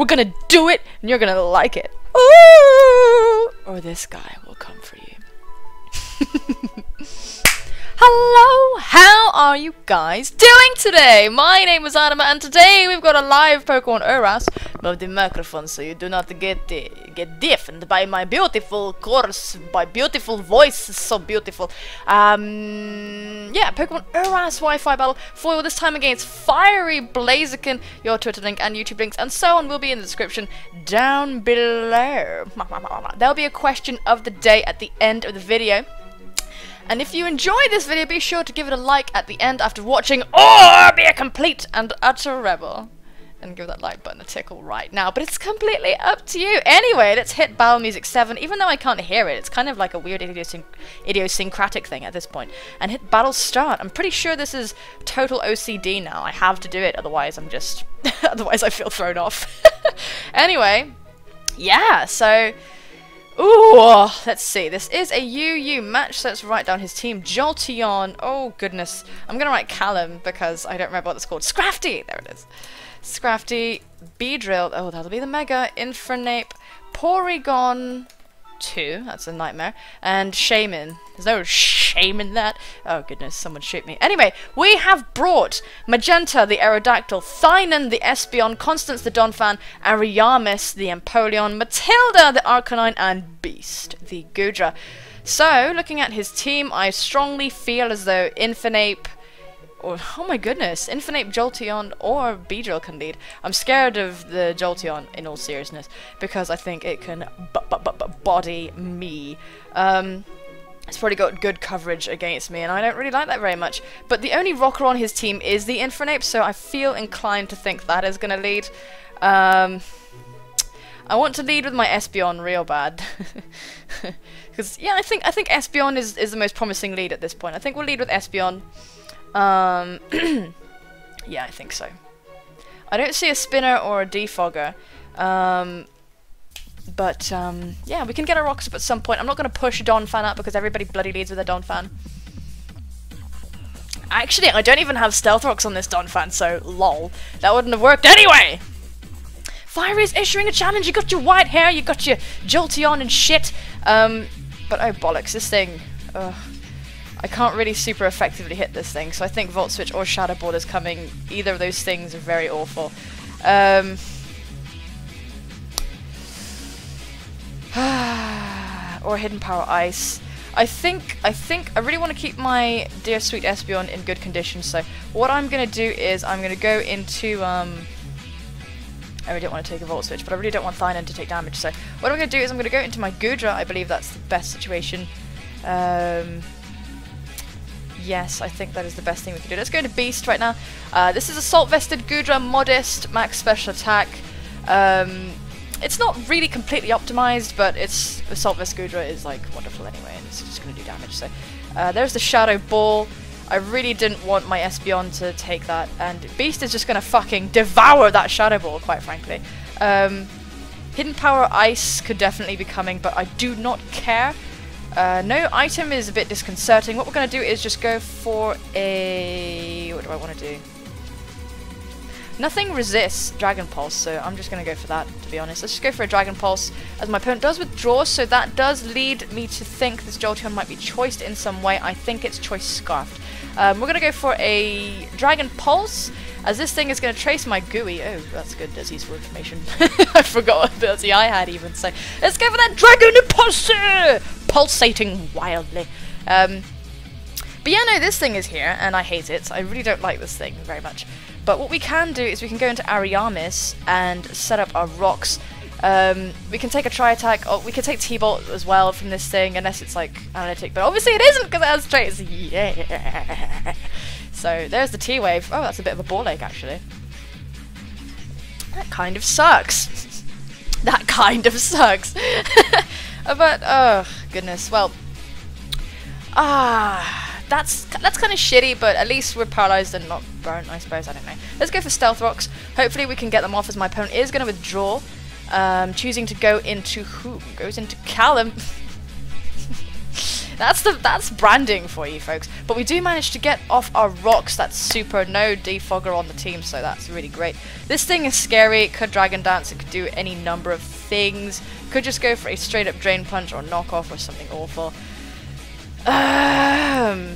gonna do it, and you're gonna like it. Ooh! Or this guy will come for you. Hello, how are you guys doing today? My name is Anima, and today we've got a live Pokemon ORAS. Move the microphone so you do not get deafened by my beautiful course, my beautiful voice, is so beautiful. Yeah, Pokemon ORAS Wi-Fi battle foil this time against Firey, Blaziken. Your Twitter link and YouTube links and so on will be in the description down below. There'll be a question of the day at the end of the video. And if you enjoy this video, be sure to give it a like at the end after watching, or be a complete and utter rebel. And give that like button a tickle right now, but it's completely up to you. Anyway, let's hit Battle Music 7, even though I can't hear it. It's kind of like a weird idiosyncratic thing at this point. And hit Battle Start. I'm pretty sure this is total OCD now. I have to do it, otherwise I'm just... otherwise I feel thrown off. Anyway, yeah, so... Ooh, let's see. This is a UU match, so let's write down his team. Jolteon. Oh, goodness. I'm going to write Callum because I don't remember what it's called. Scrafty! There it is. Scrafty. Beedrill. Oh, that'll be the Mega. Infernape. Porygon 2. That's a nightmare. And Shaman. There's no shame in that. Oh, goodness. Someone shoot me. Anyway, we have brought Magenta, the Aerodactyl, Thynon, the Espeon, Constance, the Donphan, Ariamis, the Empoleon, Matilda, the Arcanine, and Beast, the Goodra. So, looking at his team, I strongly feel as though Infernape, or, oh my goodness, Infernape, Jolteon, or Beedrill can lead. I'm scared of the Jolteon, in all seriousness, because I think it can body me. It's probably got good coverage against me, and I don't really like that very much. But the only rocker on his team is the Infernape, so I feel inclined to think that is going to lead. I want to lead with my Espeon real bad. Because, yeah, I think Espeon is the most promising lead at this point. I think we'll lead with Espeon. Yeah, I think so. I don't see a Spinner or a Defogger. But, yeah, we can get a Rocks up at some point. I'm not going to push Donphan up because everybody bloody leads with a Donphan. Actually, I don't even have Stealth Rocks on this Donphan, so lol. That wouldn't have worked anyway! Firey is issuing a challenge. You got your white hair, you got your Jolteon and shit. But oh bollocks, this thing... I can't really super effectively hit this thing, so I think Volt Switch or Shadow Ball is coming. Either of those things are very awful. Or Hidden Power Ice. I think I really want to keep my dear sweet Espeon in good condition, so what I'm going to do is I'm going to go into, I really don't want to take a Volt Switch, but I really don't want Thynon to take damage, so what I'm going to do is I'm going to go into my Goodra. I believe that's the best situation. Yes, I think that is the best thing we can do. Let's go to Beast right now. This is Assault Vested Goodra, Modest, Max Special Attack. It's not really completely optimized, but its Assault Vest Goodra is like wonderful anyway, and it's just going to do damage. So there's the Shadow Ball. I really didn't want my Espeon to take that, and Beast is just going to fucking devour that Shadow Ball, quite frankly. Hidden Power Ice could definitely be coming, but I do not care. No item is a bit disconcerting. What we're going to do is just go for a... what do I want to do? Nothing resists Dragon Pulse, so I'm just going to go for that, to be honest. Let's just go for a Dragon Pulse, as my opponent does withdraw, so that does lead me to think this Jolteon might be choiced in some way. I think it's Choice Scarfed. We're going to go for a Dragon Pulse, as this thing is going to trace my Gooey. Oh, that's good, that's useful information. I forgot what ability I had even, so let's go for that Dragon Impulse! Pulsating wildly. But yeah, no, this thing is here, and I hate it. I really don't like this thing very much. But what we can do is we can go into Ariamis and set up our rocks. We can take a Tri-Attack, or we can take T-Bolt as well from this thing, unless it's like analytic, but obviously it isn't because it has traits. Yeah. So there's the T-Wave. Oh, that's a bit of a ball ache actually. That kind of sucks. That kind of sucks. But oh goodness, well, that's kind of shitty, but at least we're paralyzed and not burnt, I suppose. I don't know. Let's go for Stealth Rocks. Hopefully we can get them off, as my opponent is going to withdraw. Choosing to go into who? Goes into Callum. That's branding for you folks. But we do manage to get off our rocks. That's super. No defogger on the team, so that's really great. This thing is scary. It could dragon dance. It could do any number of things. Could just go for a straight up drain punch or knockoff or something awful. I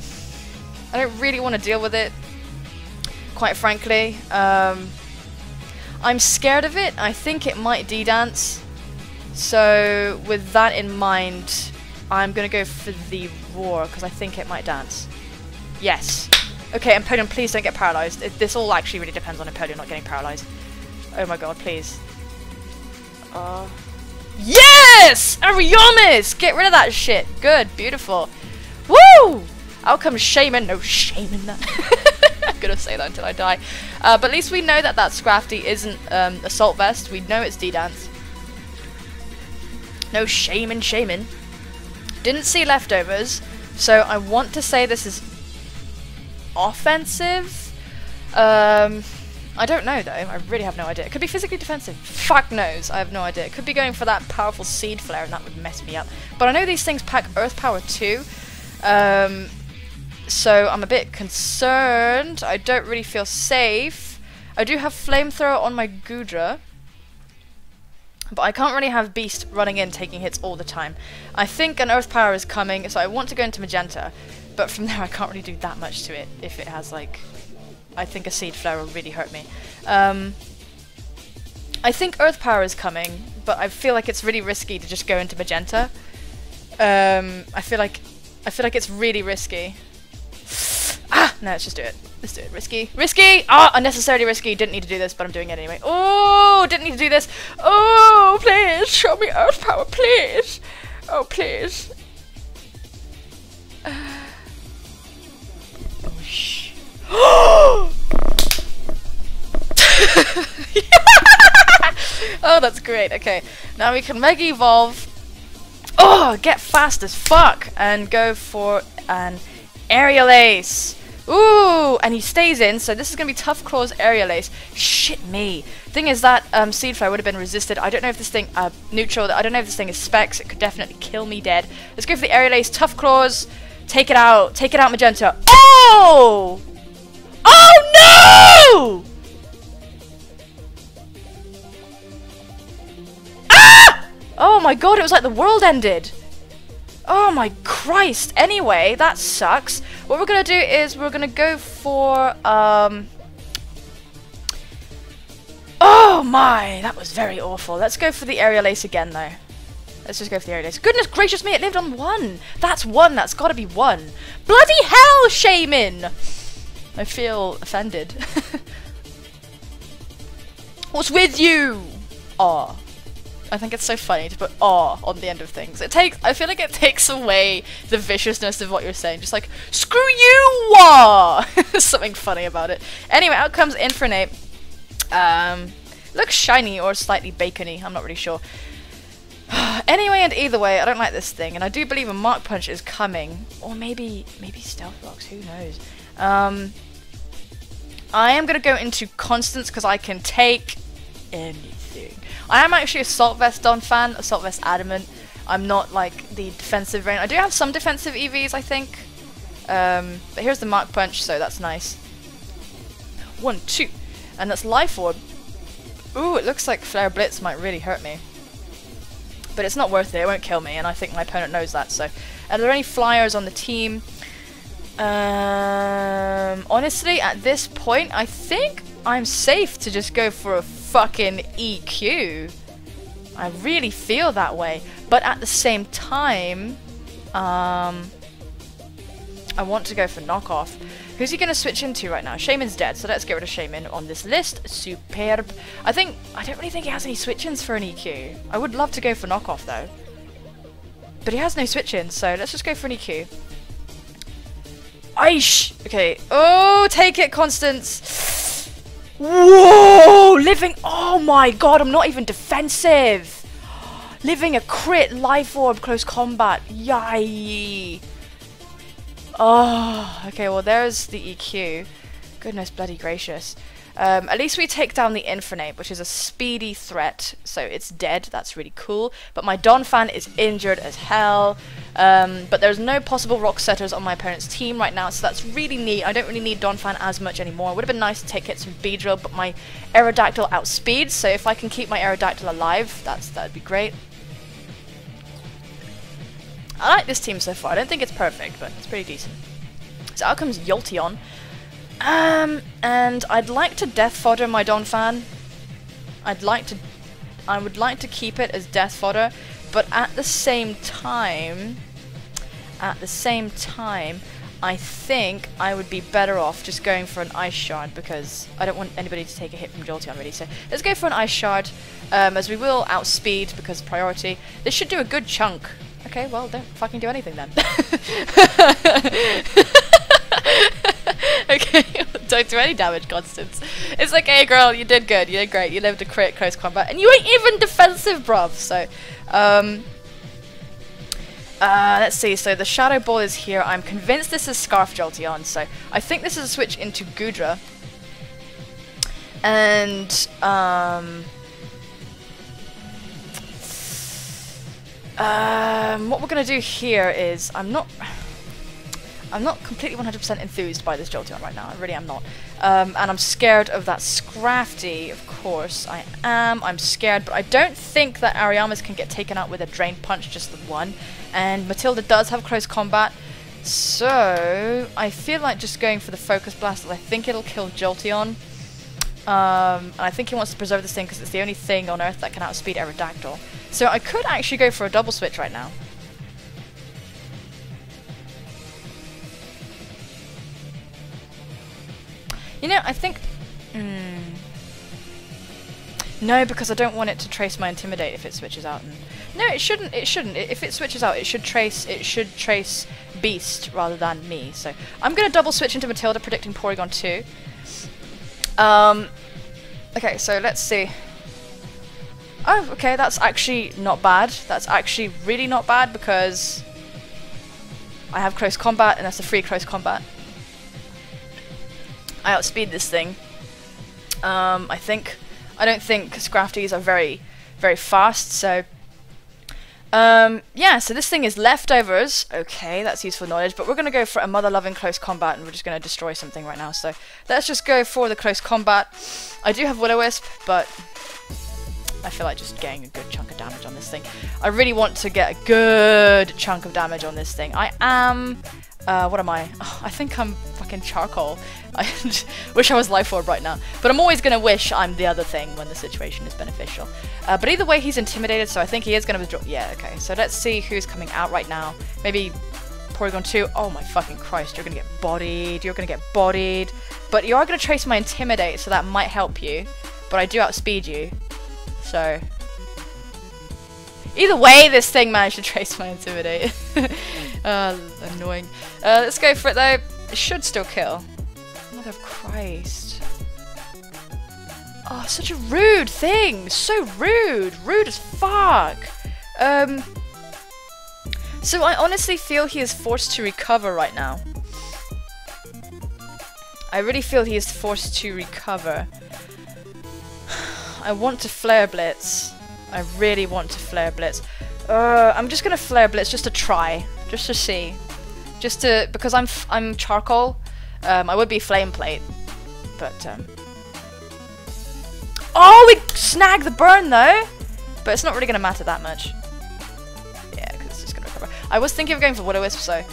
don't really want to deal with it, quite frankly. I'm scared of it. I think it might D-dance. So with that in mind, I'm going to go for the roar because I think it might dance. Yes. Okay, Empoleon, please don't get paralyzed. This all actually really depends on Empoleon not getting paralyzed. Oh my god, please. Yes! Ariamis! Get rid of that shit. Good, beautiful. Woo! Out comes Shaman. No shame in that. I'm gonna say that until I die. But at least we know that that Scrafty isn't Assault Vest. We know it's D-Dance. No shame in Shaman. Didn't see leftovers, so I want to say this is offensive. I don't know though. I really have no idea. It could be physically defensive. Fuck knows. I have no idea. It could be going for that powerful Seed Flare, and that would mess me up. But I know these things pack Earth Power too. So I'm a bit concerned. I don't really feel safe. I do have Flamethrower on my Gudra, but I can't really have Beast running in taking hits all the time. I think an Earth Power is coming, so I want to go into Magenta, but from there I can't really do that much to it if it has like... I think a Seed Flare will really hurt me. I think Earth Power is coming, but I feel like it's really risky to just go into Magenta. I feel like it's really risky. Ah! No, let's just do it. Let's do it. Risky. Risky! Ah! Unnecessarily risky. Didn't need to do this, but I'm doing it anyway. Oh! Didn't need to do this. Oh! Please! Show me Earth Power, please! Oh, please. Oh, shh. Oh, that's great. Okay. Now we can Mega Evolve. Oh! Get fast as fuck! And go for an Aerial Ace. Ooh, and he stays in, so this is going to be Tough Claws, Aerial Ace. Shit me. Thing is that Seed Flare would have been resisted. I don't know if this thing, neutral, I don't know if this thing is Specs. It could definitely kill me dead. Let's go for the Aerial Ace, Tough Claws. Take it out, Magenta. Oh! Oh no! Ah! Oh my god, it was like the world ended. Oh my Christ. Anyway, that sucks. What we're gonna do is we're gonna go for oh my, that was very awful. Let's go for the Aerial Ace again though. Let's just go for the Aerial Ace. Goodness gracious me, it lived on 1. That's 1, that's gotta be 1. Bloody hell, Shaman! I feel offended. What's with you? Aw. I think it's so funny to put "aw" on the end of things. I feel like it takes away the viciousness of what you're saying. Just like, screw you, wah! There's something funny about it. Anyway, out comes Infernape. Looks shiny or slightly bacony. I'm not really sure. Anyway, and either way, I don't like this thing, and I do believe a Mark Punch is coming, or maybe Stealth Rocks. Who knows? I am gonna go into Constance because I can take anything. I am actually Assault Vest Don fan, Assault Vest Adamant. I'm not like the defensive range. I do have some defensive EVs, I think. But here's the Mark Punch, so that's nice. 1, 2, and that's Life Orb. Ooh, it looks like Flare Blitz might really hurt me. But it's not worth it, it won't kill me, and I think my opponent knows that, so. Are there any flyers on the team? Honestly, at this point, I think I'm safe to just go for a fucking EQ. I really feel that way. But at the same time, I want to go for knockoff. Who's he going to switch into right now? Shaman's dead, so let's get rid of Shaman on this list. Superb. I don't really think he has any switch-ins for an EQ. I would love to go for knockoff though. But he has no switch-ins, so let's just go for an EQ. Aish! Okay. Oh, take it, Constance. Whoa! Living. Oh my god, I'm not even defensive. Living a crit Life Orb close combat. Yay! Oh, okay, well, there's the EQ. Goodness bloody gracious. At least we take down the Infinite, which is a speedy threat, so it's dead. That's really cool. But my Donphan is injured as hell. But there's no possible rock setters on my opponent's team right now, so that's really neat. I don't really need Donphan as much anymore. It would have been nice to take hits from Beedrill, but my Aerodactyl outspeeds, so if I can keep my Aerodactyl alive, that'd be great. I like this team so far. I don't think it's perfect, but it's pretty decent. So out comes Jolteon. And I'd like to death fodder my Donphan. I would like to keep it as death fodder, but at the same time, I think I would be better off just going for an Ice Shard, because I don't want anybody to take a hit from Jolteon really. So let's go for an Ice Shard, as we will outspeed because of priority. This should do a good chunk. Okay, well, don't fucking do anything then. Okay, don't do any damage, Constance. It's okay, girl, you did good, you did great, you lived a crit close combat, and you ain't even defensive, bruv. So, let's see, so the Shadow Ball is here. I'm convinced this is Scarf Jolteon, so I think this is a switch into Goodra. And, what we're gonna do here is, I'm not completely 100% enthused by this Jolteon right now. I really am not. And I'm scared of that Scrafty, of course. I am. I'm scared, but I don't think that Ariamis can get taken out with a Drain Punch, just the one. And Matilda does have close combat, so I feel like just going for the Focus Blast. I think it'll kill Jolteon. And I think he wants to preserve this thing because it's the only thing on Earth that can outspeed Aerodactyl. So I could actually go for a double switch right now. You know, I think... No, because I don't want it to trace my Intimidate if it switches out. And no, it shouldn't. It shouldn't. If it switches out, it should trace Beast rather than me. So I'm going to double switch into Matilda, predicting Porygon 2. Okay, so let's see. Oh, okay, that's actually not bad. That's actually really not bad because I have close combat, and that's a free close combat. I outspeed this thing. I don't think Scrafties are very, very fast, so yeah, so this thing is leftovers. Okay, that's useful knowledge, but we're going to go for a mother-loving close combat, and we're just going to destroy something right now, so let's just go for the close combat. I do have Will-O-Wisp, but I feel like just getting a good chunk of damage on this thing. I really want to get a good chunk of damage on this thing. I am... what am I? Oh, I think I'm fucking Charcoal. I wish I was Life Orb right now. But I'm always going to wish I'm the other thing when the situation is beneficial. But either way, he's intimidated, so I think he is going to withdraw. Yeah, okay. So let's see who's coming out right now. Maybe Porygon 2. Oh my fucking Christ, you're going to get bodied. You're going to get bodied. But you are going to trace my Intimidate, so that might help you. But I do outspeed you. So... either way, this thing managed to trace my Intimidate. Annoying. Let's go for it though. It should still kill. Mother of Christ. Oh, such a rude thing. So rude. Rude as fuck. So I honestly feel he is forced to recover right now. I really feel he is forced to recover. I want to Flare Blitz. I really want to Flare Blitz. I'm just gonna Flare Blitz just to try, just to see, just to, because I'm Charcoal. I would be Flame Plate, but oh, we snagged the burn though, but it's not really gonna matter that much. Yeah, because it's just gonna recover. I was thinking of going for Will-O-Wisp, so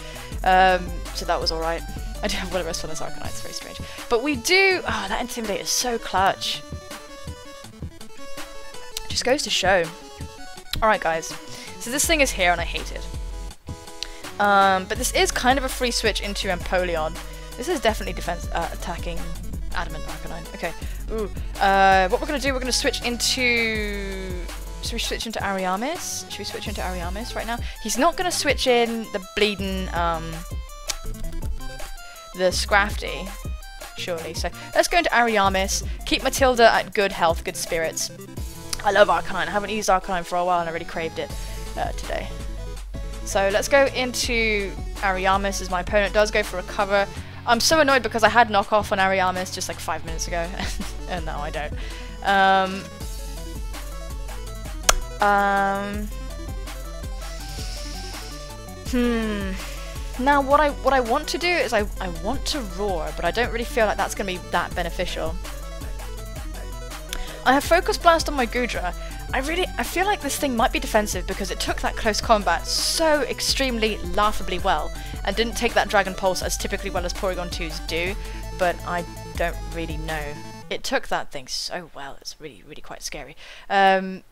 that was all right. I do have Will-O-Wisp on this Arcanine. It's very strange, but we do. Oh, that Intimidate is so clutch. Just goes to show. Alright guys, so this thing is here and I hate it. But this is kind of a free switch into Empoleon. This is definitely attacking Adamant Arcanine. Okay. Ooh. What we're gonna do, we're gonna switch into... Should we switch into Ariamis? Should we switch into Ariamis right now? He's not gonna switch in the bleeding, the Scrafty, surely. So let's go into Ariamis, keep Matilda at good health, good spirits. I love Arcanine. I haven't used Arcanine for a while and I really craved it today. So let's go into Ariamis as my opponent does go for a cover. I'm so annoyed because I had knockoff on Ariamis just like 5 minutes ago, and now I don't. Now what I want to do is I want to roar, but I don't really feel like that's gonna be that beneficial. I have Focus Blast on my Gudra. I feel like this thing might be defensive because it took that close combat so extremely laughably well and didn't take that Dragon Pulse as typically well as Porygon 2s do, but I don't really know. It took that thing so well, it's really, really quite scary. You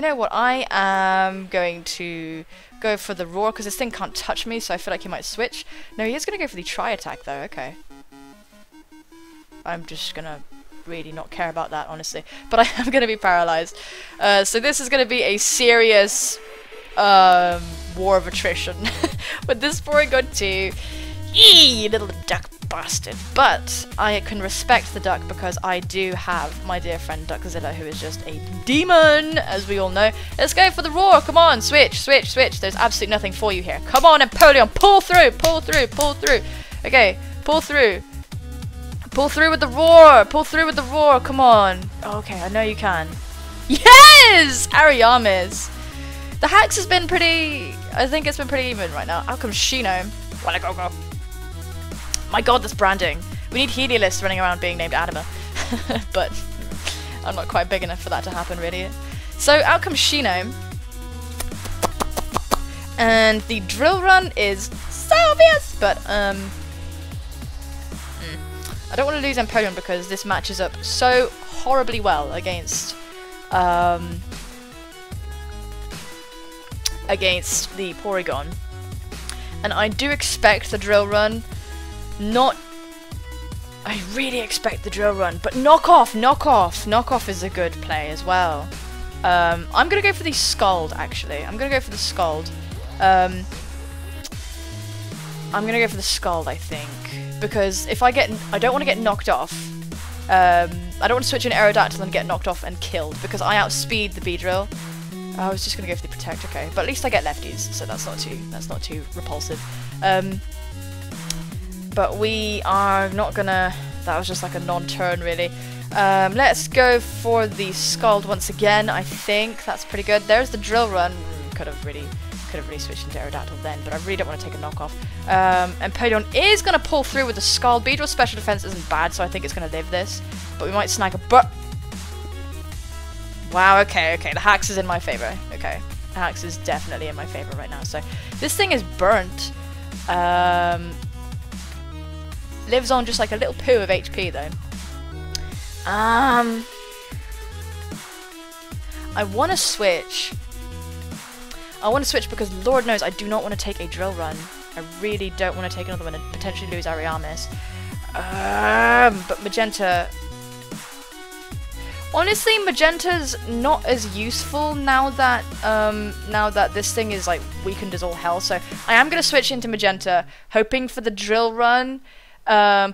know what, I am going to go for the Roar because this thing can't touch me, so I feel like he might switch. No, he is going to go for the Tri-Attack though, okay. I'm just going to really not care about that, honestly. But I am going to be paralyzed. So this is going to be a serious war of attrition with this Porygon 2. Eee, little duck bastard. But I can respect the duck because I do have my dear friend Duckzilla, who is just a demon, as we all know. Let's go for the Roar. Come on, switch, switch, switch. There's absolutely nothing for you here. Come on, Empoleon, pull through, pull through, pull through. Okay, pull through. Pull through with the Roar! Pull through with the Roar! Come on! Okay, I know you can. Yes! Ariamis! The hacks has been pretty... I think it's been pretty even right now. Out comes Shino. Wanna go go. My god, this branding. We need Heliolists running around being named Anima. But I'm not quite big enough for that to happen, really. So, out comes Shino. And the Drill Run is so obvious! But, I don't want to lose Empoleon because this matches up so horribly well against the Porygon. And I do expect the Drill Run, I really expect the Drill Run, but Knockoff is a good play as well. I'm gonna go for the Scald, actually. I'm gonna go for the Scald. I'm gonna go for the Scald, I think. Because if I don't want to get knocked off. I don't want to switch an Aerodactyl and get knocked off and killed because I outspeed the Beedrill. I was just gonna go for the Protect, okay, but at least I get lefties, so that's not too repulsive. But we are not gonna. That was just like a non-turn, really. Let's go for the Scald once again. I think that's pretty good. There's the Drill Run. Could have really switched into Aerodactyl then, but I really don't want to take a knockoff. Empoleon is going to pull through with the Scald. Beedrill special defense isn't bad, so I think it's going to live this. But we might snag a butt. Wow, okay, the Hacks is in my favor. Okay, the Hacks is definitely in my favor right now. So this thing is burnt. Lives on just like a little poo of HP though. I want to switch. I want to switch because Lord knows I do not want to take a Drill Run. I really don't want to take another one and potentially lose Ariamis. But Magenta... Honestly, Magenta's not as useful now that this thing is like weakened as all hell. So I am going to switch into Magenta, hoping for the Drill Run.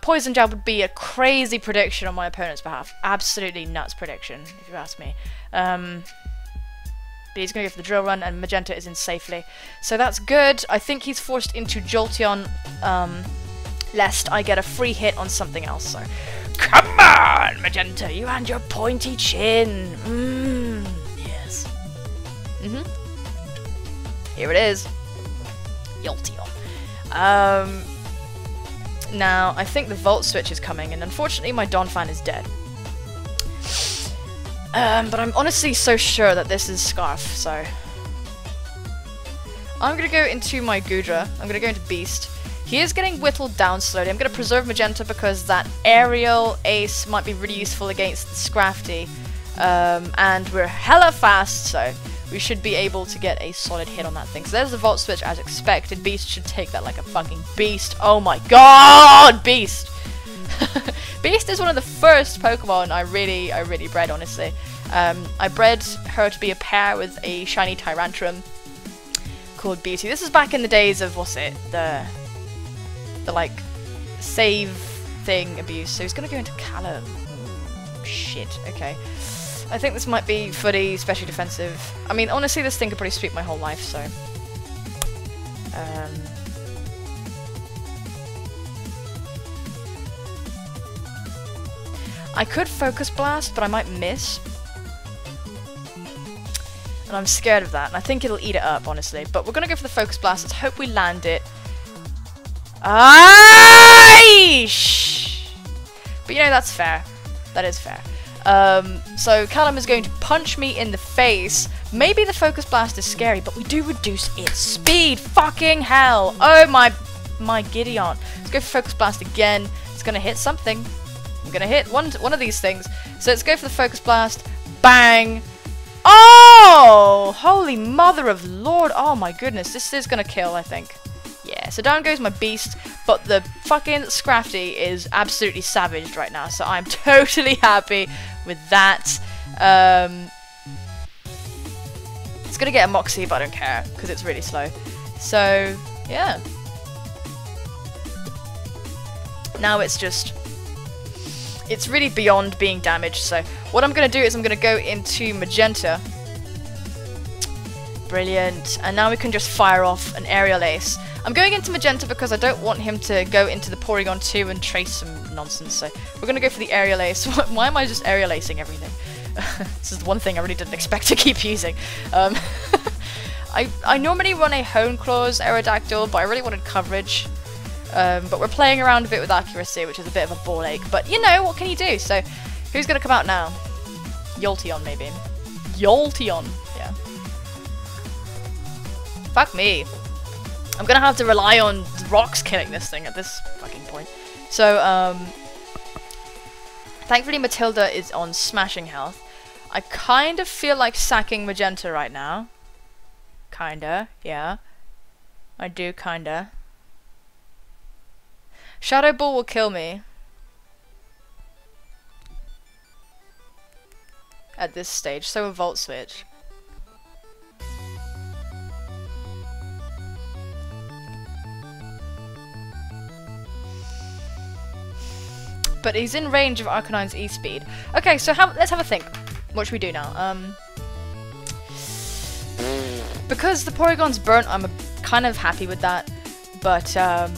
Poison Jab would be a crazy prediction on my opponent's behalf. Absolutely nuts prediction, if you ask me. But he's going to go for the Drill Run, and Magenta is in safely. So that's good. I think he's forced into Jolteon, lest I get a free hit on something else. So, come on, Magenta, you and your pointy chin. Yes. Here it is. Jolteon. Now, I think the Volt Switch is coming, and unfortunately my Donphan is dead. But I'm honestly so sure that this is Scarf, so... I'm gonna go into my Gudra. I'm gonna go into Beast. He is getting whittled down slowly. I'm gonna preserve Magenta because that Aerial Ace might be really useful against the Scrafty. And we're hella fast, so we should be able to get a solid hit on that thing. So there's the Volt Switch as expected. Beast should take that like a fucking beast. Oh my god, Beast! Beast is one of the first Pokemon I really bred, honestly. I bred her to be a pair with a shiny Tyrantrum called Beauty. This is back in the days of, what's it, the like, save thing abuse. So he's gonna go into Callum. Shit, okay. I think this might be footy, especially defensive. I mean, honestly, this thing could probably sweep my whole life, so... I could Focus Blast, but I might miss. And I'm scared of that, and I think it'll eat it up, honestly. But we're gonna go for the Focus Blast. Let's hope we land it. Aish! But you know, that's fair. That is fair. So Callum is going to punch me in the face. Maybe the Focus Blast is scary, but we do reduce its speed. Fucking hell! Oh my giddy aunt. Let's go for Focus Blast again. It's gonna hit something. I'm gonna hit one of these things. So let's go for the Focus Blast. Bang! Oh! Holy mother of Lord! Oh my goodness, this is gonna kill, I think. Yeah, so down goes my beast, but the fucking Scrafty is absolutely savaged right now, so I'm totally happy with that. It's gonna get a Moxie, but I don't care, because it's really slow. So, yeah. Now it's really beyond being damaged, so what I'm gonna do is I'm gonna go into Magenta. Brilliant, and now we can just fire off an Aerial Ace. I'm going into Magenta because I don't want him to go into the Porygon 2 and trace some nonsense, so we're going to go for the Aerial Ace. Why am I just Aerial Acing everything? This is the one thing I really didn't expect to keep using. I normally run a Hone Claws Aerodactyl, but I really wanted coverage. But we're playing around a bit with accuracy, which is a bit of a ball ache. But you know, what can you do? So, who's going to come out now? Jolteon, maybe. Jolteon, yeah. Fuck me. I'm gonna have to rely on rocks killing this thing at this fucking point. So, thankfully Matilda is on smashing health. I kind of feel like sacking Magenta right now. Kinda, yeah. I do kinda. Shadow Ball will kill me. At this stage, so a Volt Switch. But he's in range of Arcanine's E-Speed. Okay, so let's have a think. What should we do now? Because the Porygon's burnt, I'm kind of happy with that. But, I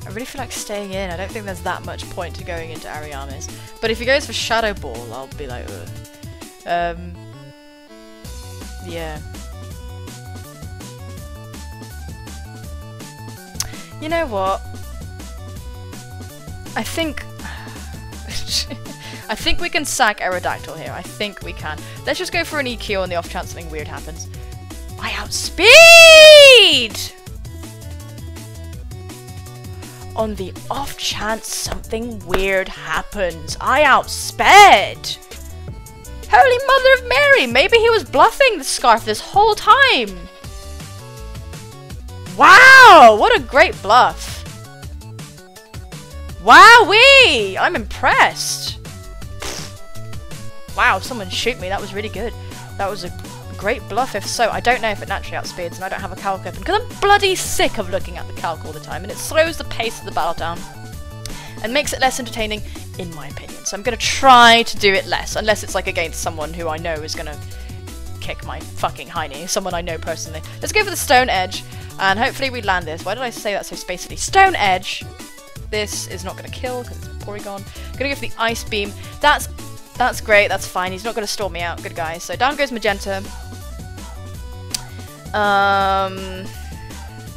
really feel like staying in. I don't think there's that much point to going into Ariamis. But if he goes for Shadow Ball, I'll be like, ugh. Yeah. You know what? I think I think we can sack Aerodactyl here. I think we can. Let's just go for an EQ on the off chance something weird happens. I outspeed! On the off chance something weird happens, I outsped! Holy Mother of Mary! Maybe he was bluffing the Scarf this whole time! Wow! What a great bluff! Wowee! I'm impressed! Wow, someone shoot me. That was really good. That was a great bluff if so. I don't know if it naturally outspeeds and I don't have a calc open because I'm bloody sick of looking at the calc all the time and it slows the pace of the battle down and makes it less entertaining in my opinion. So I'm going to try to do it less unless it's like against someone who I know is going to kick my fucking hiney. Someone I know personally. Let's go for the Stone Edge. And hopefully we land this. Why did I say that so spacily? Stone Edge! This is not going to kill because it's a Porygon. Gonna go for the Ice Beam. That's great, that's fine. He's not going to storm me out. Good guy. So down goes Magenta.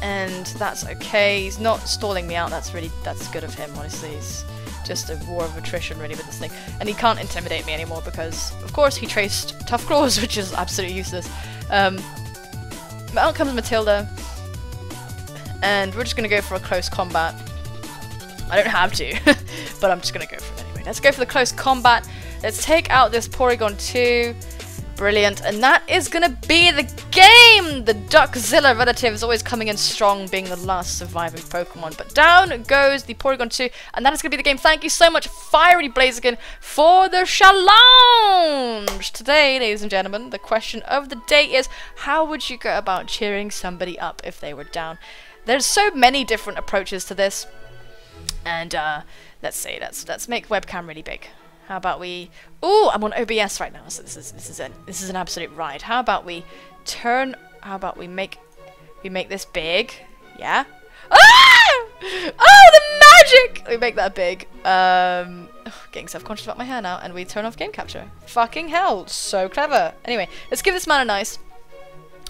And that's okay. He's not stalling me out. That's good of him, honestly. He's just a war of attrition really with this thing. And he can't intimidate me anymore because, of course, he traced Tough Claws, which is absolutely useless. Out comes Matilda. And we're just going to go for a close combat. I don't have to, but I'm just going to go for it anyway. Let's go for the close combat. Let's take out this Porygon 2. Brilliant. And that is going to be the game! The Duckzilla relative is always coming in strong, being the last surviving Pokemon. But down goes the Porygon 2, and that is going to be the game. Thank you so much, Firey Blaziken, for the challenge! Today, ladies and gentlemen, the question of the day is, how would you go about cheering somebody up if they were down? There's so many different approaches to this, and let's see, let's make webcam really big. How about we? Ooh, I'm on OBS right now, so this is an absolute ride. How about we turn? How about we make this big? Yeah. Ah! Oh, the magic! We make that big. Getting self-conscious about my hair now, and we turn off game capture. Fucking hell, so clever. Anyway, let's give this man a nice...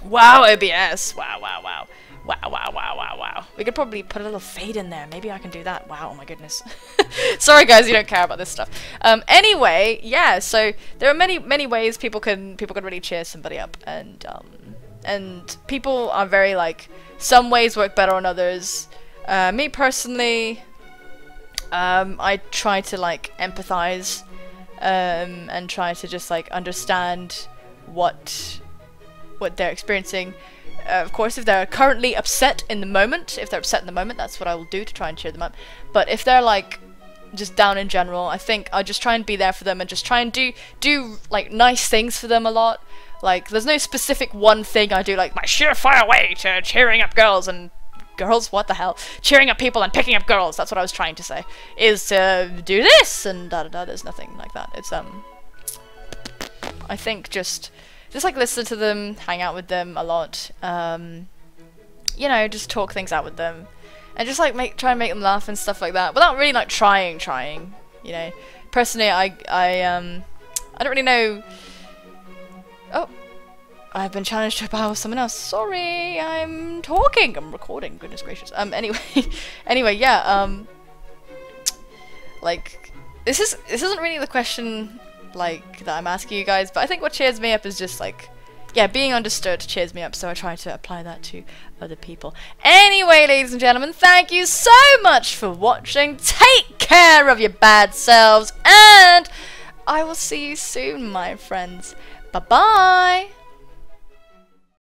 Wow, OBS. Wow, wow, wow. Wow, wow, wow, wow, wow. We could probably put a little fade in there. Maybe I can do that. Wow, oh my goodness. Sorry guys, you don't care about this stuff. Anyway, yeah, so there are many ways people can really cheer somebody up, and people are very like, some ways work better on others. Me personally, I try to like empathize and try to just like understand what they're experiencing. Of course, if they're currently upset in the moment, that's what I will do to try and cheer them up. But if they're like just down in general, I think I'll just try and be there for them and just try and do like nice things for them a lot. Like, there's no specific one thing I do, like my surefire way to cheering up girls and girls, what the hell? Cheering up people and picking up girls, that's what I was trying to say. Is to do this and da da da, there's nothing like that. It's I think just like listen to them, hang out with them a lot, you know, just talk things out with them, and just like try and make them laugh and stuff like that, without really like trying, you know. Personally, I don't really know. Oh, I've been challenged to bow someone else. Sorry, I'm talking. I'm recording. Goodness gracious. Anyway, yeah. Like, this isn't really the question like that I'm asking you guys, but I think what cheers me up is just like, yeah, being understood cheers me up, so I try to apply that to other people. Anyway, ladies and gentlemen, thank you so much for watching. Take care of your bad selves, and I will see you soon, my friends. Bye bye.